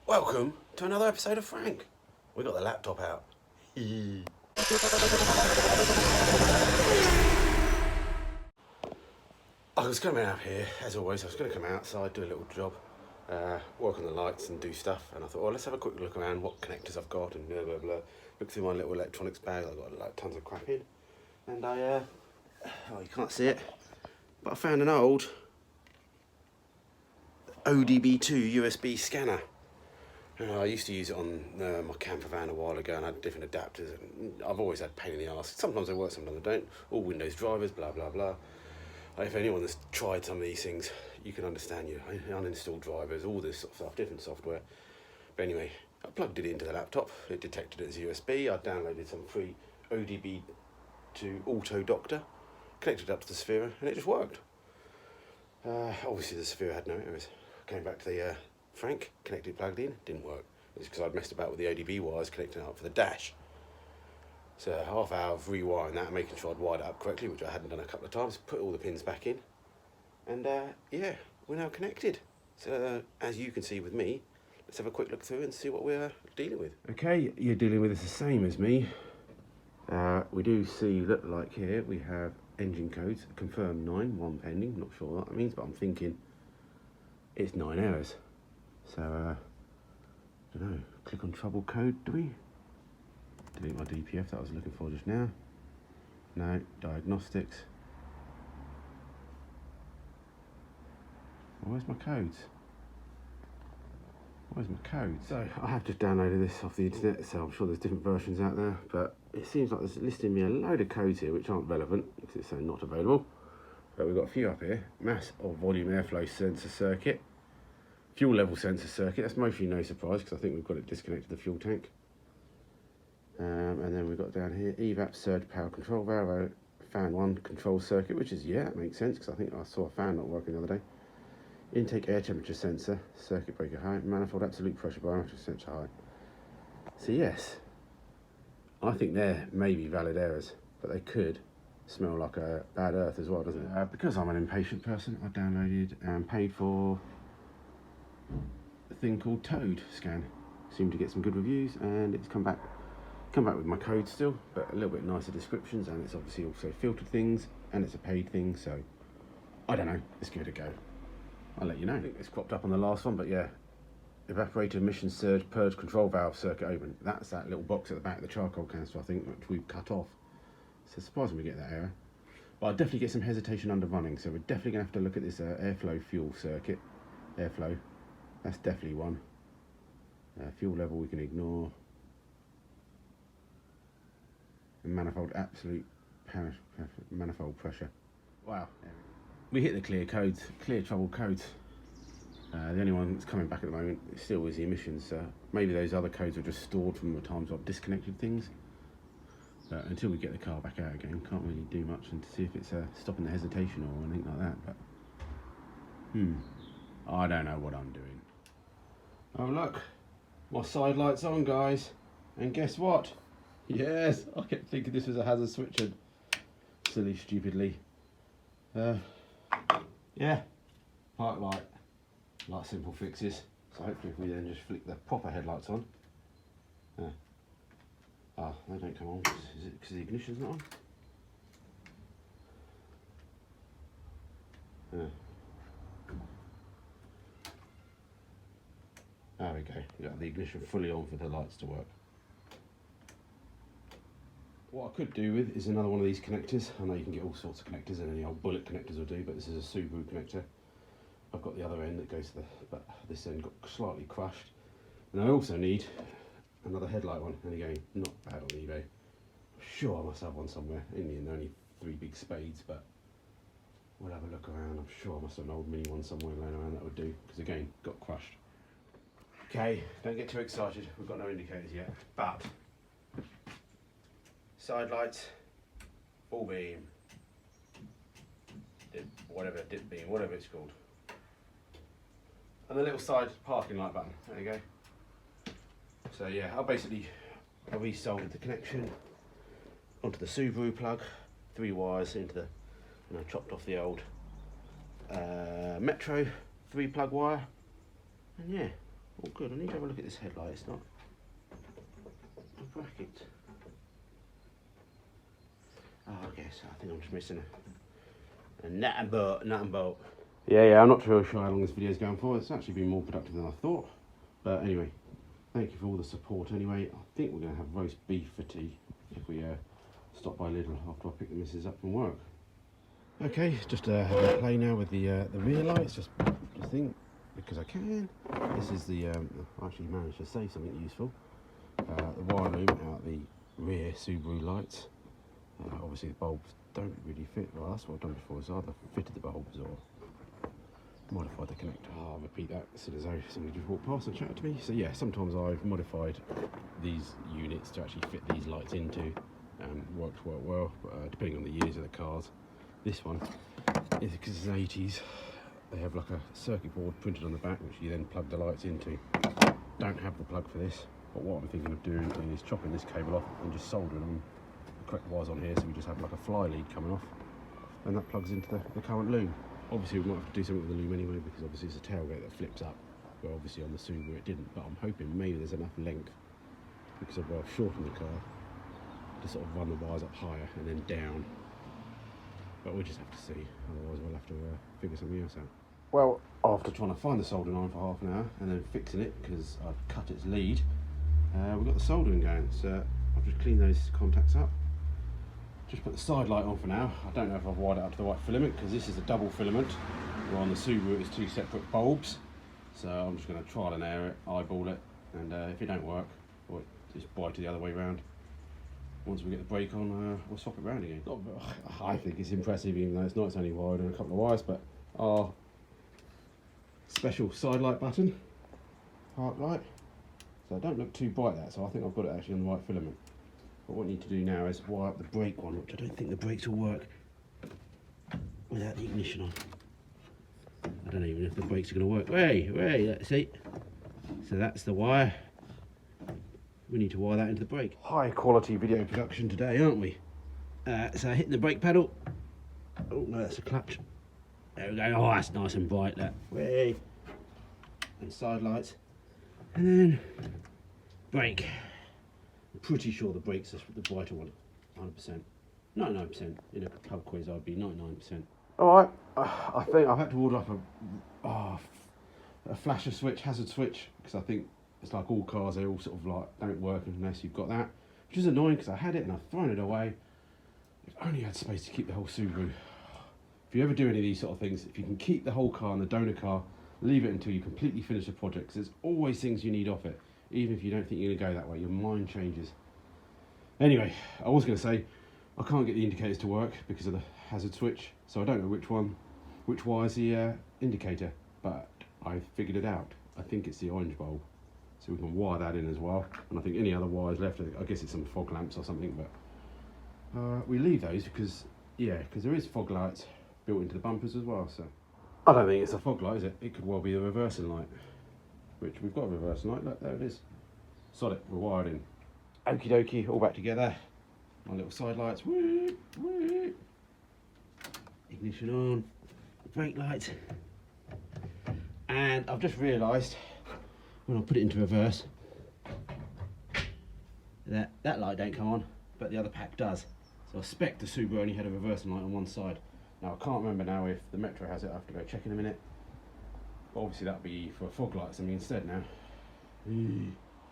Welcome to another episode of Frank. We got the laptop out. I was coming out here, as always, I was going to come outside, do a little job, work on the lights and do stuff, and I thought, well, let's have a quick look around what connectors I've got and blah, blah, blah. Look through my little electronics bag, I've got like tons of crap in, and oh, you can't see it, but I found an old OBD2 USB scanner. I used to use it on my camper van a while ago, and I had different adapters, and I've always had pain in the arse. Sometimes they work, sometimes they don't. All Windows drivers, blah, blah, blah. If anyone has tried some of these things, you can understand you uninstall drivers, all this sort of stuff, different software. But anyway, I plugged it into the laptop. It detected it as USB. I downloaded some free OBD2 Auto Doctor, connected it up to the Sphere, and it just worked. Obviously the Sphere had no errors. I came back to the Frank, connected, plugged in, didn't work. It's because I'd messed about with the ODB wires connecting up for the dash. So a half hour of rewiring that, making sure I'd wired it up correctly, which I hadn't done a couple of times, put all the pins back in, and yeah, we're now connected. So as you can see with me, let's have a quick look through and see what we're dealing with. Okay, you're dealing with this the same as me. We do see, look like here, we have engine codes, confirmed 9, 1 pending, not sure what that means, but I'm thinking it's 9 errors. So, I don't know, click on trouble code, do we? Delete my DPF that I was looking for just now. No, diagnostics. Where's my codes? Where's my codes? So, I have just downloaded this off the internet, so I'm sure there's different versions out there, but it seems like it's listing me a load of codes here which aren't relevant, because it's saying not available. But we've got a few up here. Mass or volume airflow sensor circuit. Fuel level sensor circuit, that's mostly no surprise because I think we've got it disconnected the fuel tank. And then we've got down here evap surge power control valve, fan 1 control circuit, which is, yeah, that makes sense because I think I saw a fan not working the other day. Intake air temperature sensor, circuit breaker high, manifold absolute pressure barometric sensor high. So yes, I think they're maybe valid errors, but they could smell like a bad earth as well, doesn't it? Because I'm an impatient person, I downloaded and paid for a thing called Toad Scan. Seemed to get some good reviews, and it's come back with my code still, but a little bit nicer descriptions, and it's obviously also filtered things, and it's a paid thing, so I don't know, let's give it a go. I'll let you know. I think it's cropped up on the last one, but yeah, evaporator emission surge purge control valve circuit open. That's that little box at the back of the charcoal canister, I think, which we've cut off. So surprising we get that error, but I definitely get some hesitation under running, so we're definitely gonna have to look at this airflow fuel circuit. Airflow, that's definitely one. Fuel level we can ignore. And manifold absolute manifold pressure. Wow. We hit the clear codes, clear trouble codes. The only one that's coming back at the moment still is the emissions. Maybe those other codes are just stored from the times I've disconnected things. But until we get the car back out again, can't really do much and to see if it's stopping the hesitation or anything like that. But I don't know what I'm doing. Oh look, my side light's on, guys, and guess what? Yes, I kept thinking this was a hazard switch, and silly, stupidly. Yeah, park light, like simple fixes. So hopefully if we then just flick the proper headlights on. Oh, they don't come on. Is it because the ignition's not on? There we go. We've got the ignition fully on for the lights to work. What I could do with is another one of these connectors. I know you can get all sorts of connectors, and any old bullet connectors will do, but this is a Subaru connector. I've got the other end that goes to the, but this end got slightly crushed. And I also need another headlight one, and again, not bad on eBay. I'm sure I must have one somewhere. In the end, only 3 big spades, but we'll have a look around. I'm sure I must have an old mini one somewhere laying around that would do, because again, got crushed. Okay, don't get too excited. We've got no indicators yet, but side lights, full beam, dip beam, whatever it's called, and the little side parking light button. There you go. So yeah, I resoldered the connection onto the Subaru plug, 3 wires into the, and I chopped off the old Metro 3 plug wire, and yeah, Oh good, I need to have a look at this headlight. It's not a bracket. Oh, I guess I think I'm just missing a nut and bolt. Yeah, I'm not real sure how long this video's going for. It's actually been more productive than I thought. But anyway, thank you for all the support anyway. I think we're going to have roast beef for tea if we stop by Lidl after I pick the missus up from work. Okay, just having a play now with the rear lights, just think because I can. This is the, I actually managed to save something useful. The wire loom out the rear Subaru lights. Obviously the bulbs don't really fit. Well, that's what I've done before, so either fitted the bulbs or modified the connector. I'll repeat that as soon as somebody just walked past and chatted to me. So yeah, sometimes I've modified these units to actually fit these lights into. Worked well, but depending on the years of the cars. This one is because it's 80s. They have like a circuit board printed on the back, which you then plug the lights into. Don't have the plug for this, but what I'm thinking of doing is chopping this cable off and just soldering on the correct wires on here, so we just have like a fly lead coming off, and that plugs into the current loom. Obviously we might have to do something with the loom anyway, because obviously it's a tailgate that flips up, where obviously on the Subaru it didn't, but I'm hoping maybe there's enough length, because I've shortened the car, to sort of run the wires up higher and then down. But we'll just have to see, otherwise we'll have to figure something else out. Well, after trying to find the soldering iron for half an hour and then fixing it because I've cut its lead, we've got the soldering going. So I've just cleaned those contacts up. Just put the side light on for now. I don't know if I've wired it up to the right filament because this is a double filament, where on the Subaru it's two separate bulbs. So I'm just going to trial and error it, eyeball it, and if it don't work, we'll just buy it the other way round. Once we get the brake on, we'll swap it round again. I think it's impressive, even though it's not. It's only wired on a couple of wires, but our special side light button, park light. So I don't look too bright that, so I think I've got it actually on the right filament. But what I need to do now is wire up the brake one, which I don't think the brakes will work without the ignition on. I don't even know if the brakes are going to work. Hey, let's see. So that's the wire. We need to wire that into the brake. High quality video production today, aren't we? So hitting the brake pedal. Oh no, that's a clutch. There we go. Oh, that's nice and bright, that. Way. And side lights. And then brake. I'm pretty sure the brake's the brighter one. 100%. 99%. In a pub quiz, I'd be 99%. Alright, I think I've had to order up a flasher switch, hazard switch, because I think it's like all cars, they all sort of like don't work unless you've got that, which is annoying because I had it and I've thrown it away. If only had space to keep the whole Subaru. If you ever do any of these sort of things, if you can keep the whole car and the donor car, leave it until you completely finish the project, because there's always things you need off it. Even if you don't think you're going to go that way, your mind changes. Anyway, I was going to say, I can't get the indicators to work because of the hazard switch, so I don't know which wire's the indicator, but I figured it out. I think it's the orange bulb. So we can wire that in as well, and I think any other wires left, I guess it's some fog lamps or something, but we leave those because there is fog lights built into the bumpers as well. So I don't think it's a fog light, is it? It could well be a reversing light, which we've got a reversing light. Look, there it is. Solid, we're wired in. Okie dokie, all back together. My little side lights. Woo, woo. Ignition on. Brake lights. And I've just realised, when I put it into reverse, that light don't come on, but the other pack does. So I suspect the Subaru only had a reversing light on one side. Now I can't remember now if the Metro has it. I have to go check in a minute. But obviously that'll be for fog lights instead now.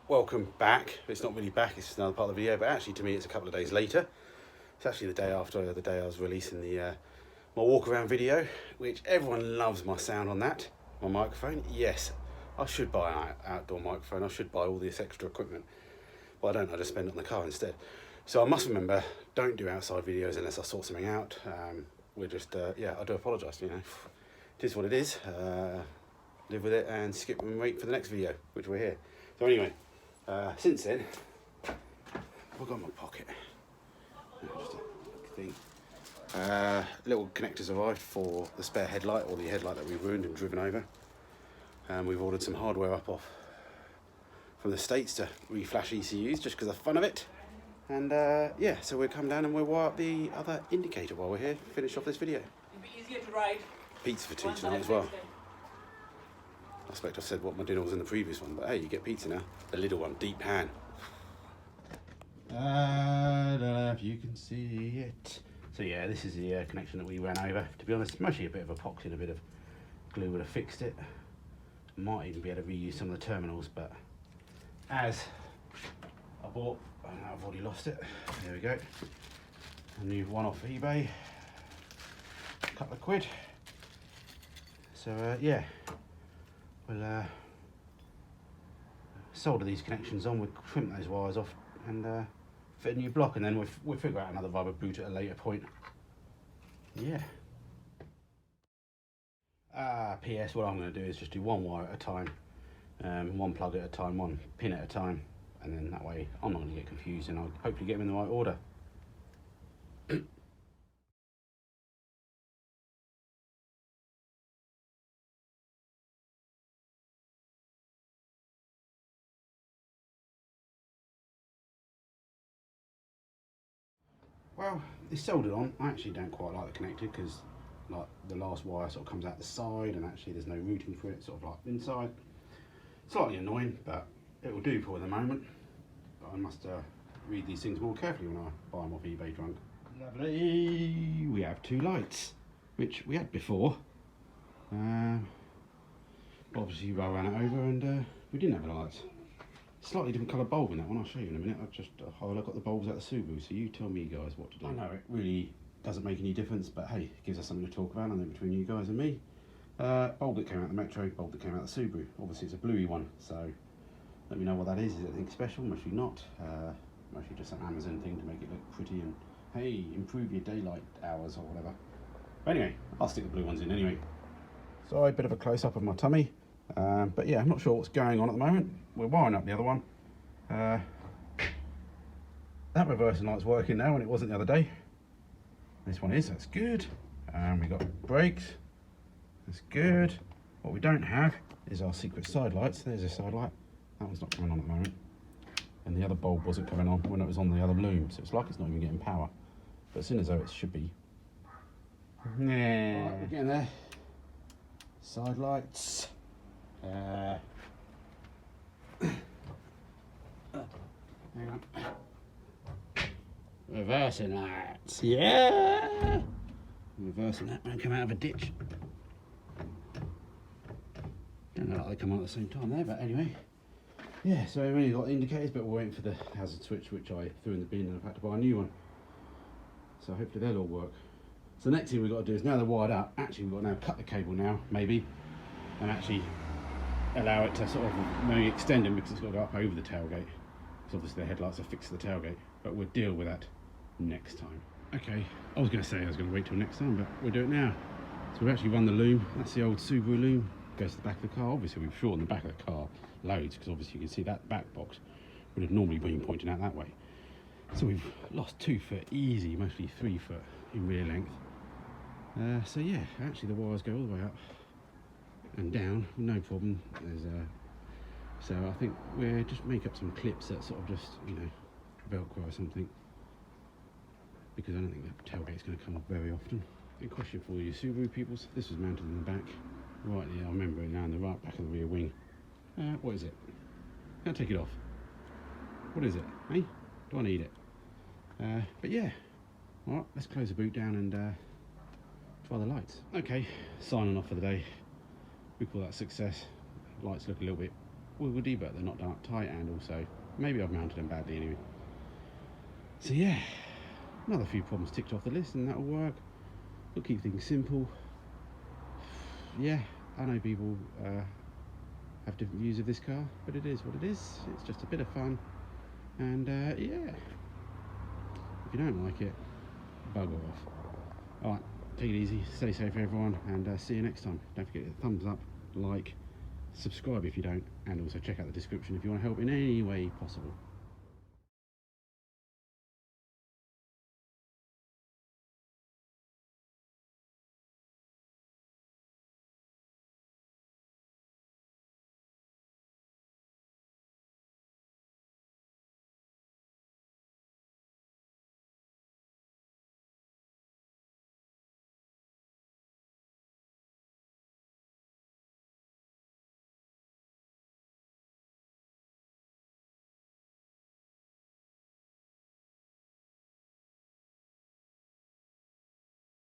Welcome back. It's not really back, it's just another part of the video, but actually to me it's a couple of days later. It's actually the day after the day I was releasing the my walk around video, which everyone loves my sound on that. My microphone, yes. I should buy an outdoor microphone. I should buy all this extra equipment, but I don't. I just spend it on the car instead. So I must remember, don't do outside videos unless I sort something out. We're just, yeah, I do apologise, you know. It is what it is. Live with it and skip and wait for the next video, which we're here. So anyway, since then, I've got in my pocket. Just a thing. Little connectors arrived for the spare headlight, or the headlight that we ruined and driven over. And we've ordered some hardware up off from the States to reflash ECUs just because of the fun of it. And yeah, so we'll come down and we'll wire up the other indicator while we're here, finish off this video. It'll be easier to ride. Pizza for tea tonight as well. expect I said what my dinner was in the previous one, but hey, you get pizza now. The little one, deep pan. I don't know if you can see it. So yeah, this is the connection that we ran over. To be honest, mostly a bit of epoxy and a bit of glue would have fixed it. Might even be able to reuse some of the terminals, but as I bought, I've already lost it. There we go. A new one off eBay. A couple of quid. So yeah, we'll solder these connections on, we'll trim those wires off and fit a new block, and then we'll figure out another rubber boot at a later point. Yeah. PS, what I'm going to do is just do one wire at a time, one plug at a time, one pin at a time, and then that way I'm not going to get confused and I'll hopefully get them in the right order. Well, it's soldered on. I actually don't quite like the connected because like the last wire sort of comes out the side and actually there's no routing for it, sort of like inside. Slightly annoying, but it will do for the moment. But I must read these things more carefully when I buy them off eBay drunk. Lovely! We have two lights, which we had before. Obviously I ran it over and we didn't have the lights. Slightly different colour bulb in that one, I'll show you in a minute. I've just got the bulbs out of the Subaru, so you tell me guys what to do. I know it really doesn't make any difference, but hey, it gives us something to talk about, I think, between you guys and me. Bulb that came out of the Metro, bulb that came out of the Subaru. Obviously it's a bluey one, so let me know what that is. Is it anything special? Mostly not. Mostly just an Amazon thing to make it look pretty and, hey, improve your daylight hours or whatever. But anyway, I'll stick the blue ones in anyway. So a bit of a close-up of my tummy. But yeah, I'm not sure what's going on at the moment. We're wiring up the other one. That reversing light's working now, and it wasn't the other day. This one is, that's good. We got brakes, that's good. What we don't have is our secret side lights. There's a side light. That one's not coming on at the moment. And the other bulb wasn't coming on when it was on the other loom, so it's like it's not even getting power. But as soon as though it should be. Yeah. Right, we're getting there. Side lights. Hang on. Reversing lights, yeah! Reversing that won't come out of a ditch. Don't know like they come out at the same time there, but anyway. Yeah, so we've only got the indicators, but we're waiting for the hazard switch, which I threw in the bin and I've had to buy a new one. So hopefully they'll all work. So the next thing we've got to do is, now they're wired up, actually we've got to now cut the cable now, maybe, and actually allow it to sort of maybe extend them, because it's got to go up over the tailgate. Because obviously the headlights are fixed to the tailgate, but we'll deal with that next time. Okay, I was going to say I was going to wait till next time, but we'll do it now. So we've actually run the loom. That's the old Subaru loom. Goes to the back of the car. Obviously we've shortened the back of the car loads, because obviously you can see that back box would have normally been pointing out that way. So we've lost 2 foot easy, mostly 3 foot in rear length. So yeah, actually the wires go all the way up and down, no problem. There's so I think we'll just make up some clips that sort of just, you know, Velcro or something, because I don't think that tailgate's going to come up very often. A question for you Subaru peoples, this was mounted in the back, right there, I remember it now, in the right back of the rear wing. What is it? Can't take it off. What is it, eh? Do I need it? But yeah, alright, let's close the boot down and try the lights. Okay, signing off for the day. We call that success. Lights look a little bit woody, but they're not dark tight, and also maybe I've mounted them badly anyway. So yeah, another few problems ticked off the list, and that'll work. We'll keep things simple. Yeah, I know people have different views of this car, but it is what it is. It's just a bit of fun, and yeah, if you don't like it, bugger off. Alright, take it easy, stay safe everyone, and see you next time. Don't forget to thumbs up, like, subscribe if you don't, and also check out the description if you want to help in any way possible.